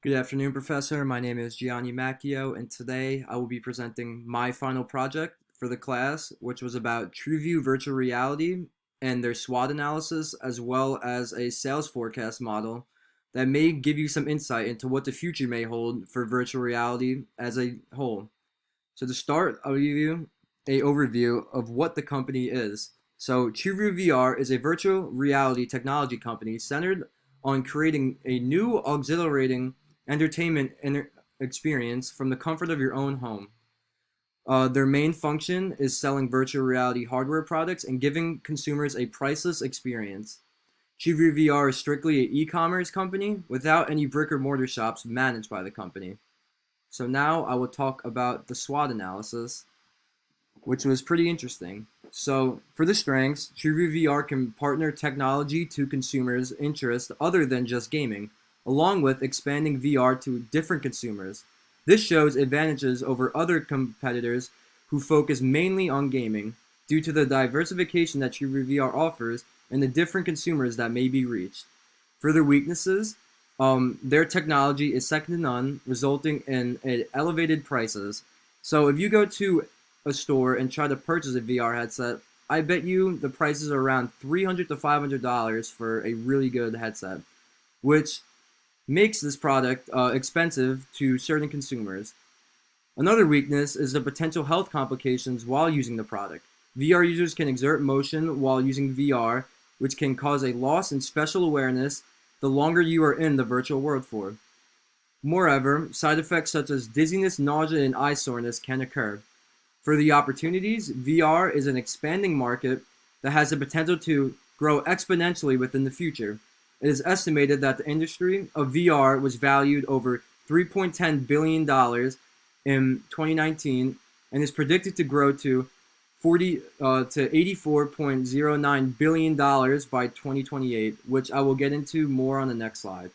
Good afternoon, Professor. My name is Gianni Macchio, and today I will be presenting my final project for the class, which was about TrueView virtual reality and their SWOT analysis, as well as a sales forecast model that may give you some insight into what the future may hold for virtual reality as a whole. So to start, I'll give you a overview of what the company is. So TrueView VR is a virtual reality technology company centered on creating a new exhilarating entertainment experience from the comfort of your own home. Their main function is selling virtual reality hardware products and giving consumers a priceless experience. TrueView VR is strictly an e-commerce company without any brick or mortar shops managed by the company. So now I will talk about the SWOT analysis, which was pretty interesting. So for the strengths, TrueView VR can partner technology to consumers' interests other than just gaming, along with expanding VR to different consumers. This shows advantages over other competitors who focus mainly on gaming due to the diversification that TrueView VR offers and the different consumers that may be reached. Further weaknesses, their technology is second to none, resulting in elevated prices. So if you go to a store and try to purchase a VR headset, I bet you the prices are around $300 to $500 for a really good headset, which makes this product expensive to certain consumers. Another weakness is the potential health complications while using the product. VR users can exert motion while using VR, which can cause a loss in spatial awareness the longer you are in the virtual world for. Moreover, side effects such as dizziness, nausea, and eye soreness can occur. For the opportunities, VR is an expanding market that has the potential to grow exponentially within the future. It is estimated that the industry of VR was valued over $3.10 billion in 2019 and is predicted to grow to $84.09 billion by 2028, which I will get into more on the next slide.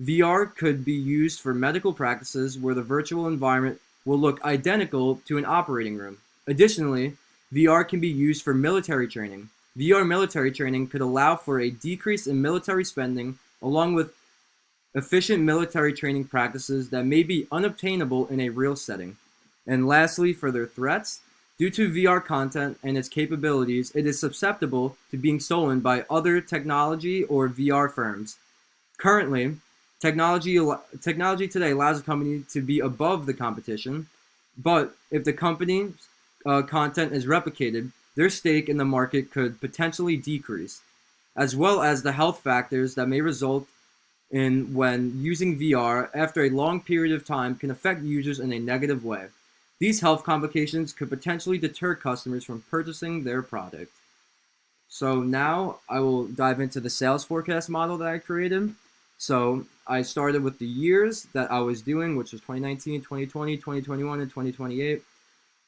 VR could be used for medical practices where the virtual environment will look identical to an operating room. Additionally, VR can be used for military training. VR military training could allow for a decrease in military spending along with efficient military training practices that may be unobtainable in a real setting. And lastly, for their threats, due to VR content and its capabilities, it is susceptible to being stolen by other technology or VR firms. Currently, technology today allows a company to be above the competition, but if the company's content is replicated, their stake in the market could potentially decrease, as well as the health factors that may result in when using VR after a long period of time can affect users in a negative way. These health complications could potentially deter customers from purchasing their product. So now I will dive into the sales forecast model that I created. So I started with the years that I was doing, which was 2019, 2020, 2021, and 2028.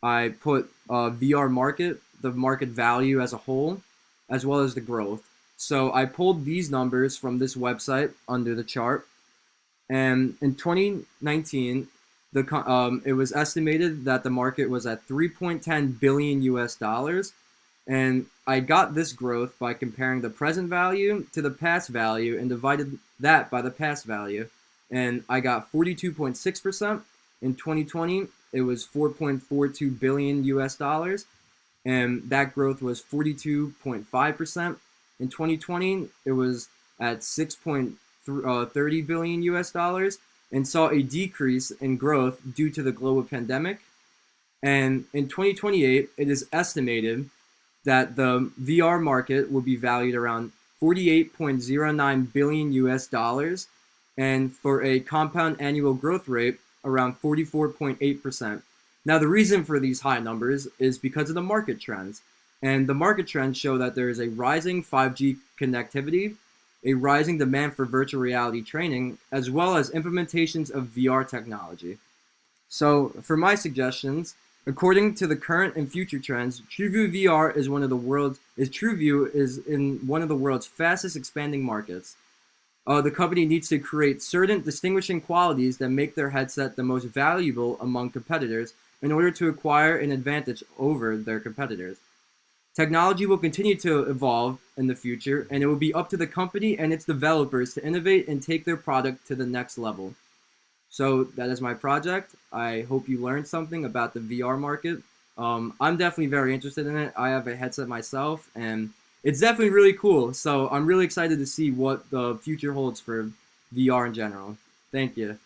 I put VR market, the market value as a whole, as well as the growth. So I pulled these numbers from this website under the chart. And in 2019, it was estimated that the market was at 3.10 billion US dollars. And I got this growth by comparing the present value to the past value and divided that by the past value. And I got 42.6%. In 2020, it was 4.42 billion US dollars. And that growth was 42.5%. In 2020, it was at 6.30 billion US dollars and saw a decrease in growth due to the global pandemic. And in 2028, it is estimated that the VR market will be valued around 48.09 billion US dollars and for a compound annual growth rate around 44.8%. Now, the reason for these high numbers is because of the market trends. And the market trends show that there is a rising 5G connectivity, a rising demand for virtual reality training, as well as implementations of VR technology. So for my suggestions, according to the current and future trends, TrueView VR is TrueView is in one of the world's fastest expanding markets. The company needs to create certain distinguishing qualities that make their headset the most valuable among competitors in order to acquire an advantage over their competitors. Technology will continue to evolve in the future, and it will be up to the company and its developers to innovate and take their product to the next level. So that is my project. I hope you learned something about the VR market. I'm definitely very interested in it. I have a headset myself, and it's definitely really cool. So I'm really excited to see what the future holds for VR in general. Thank you.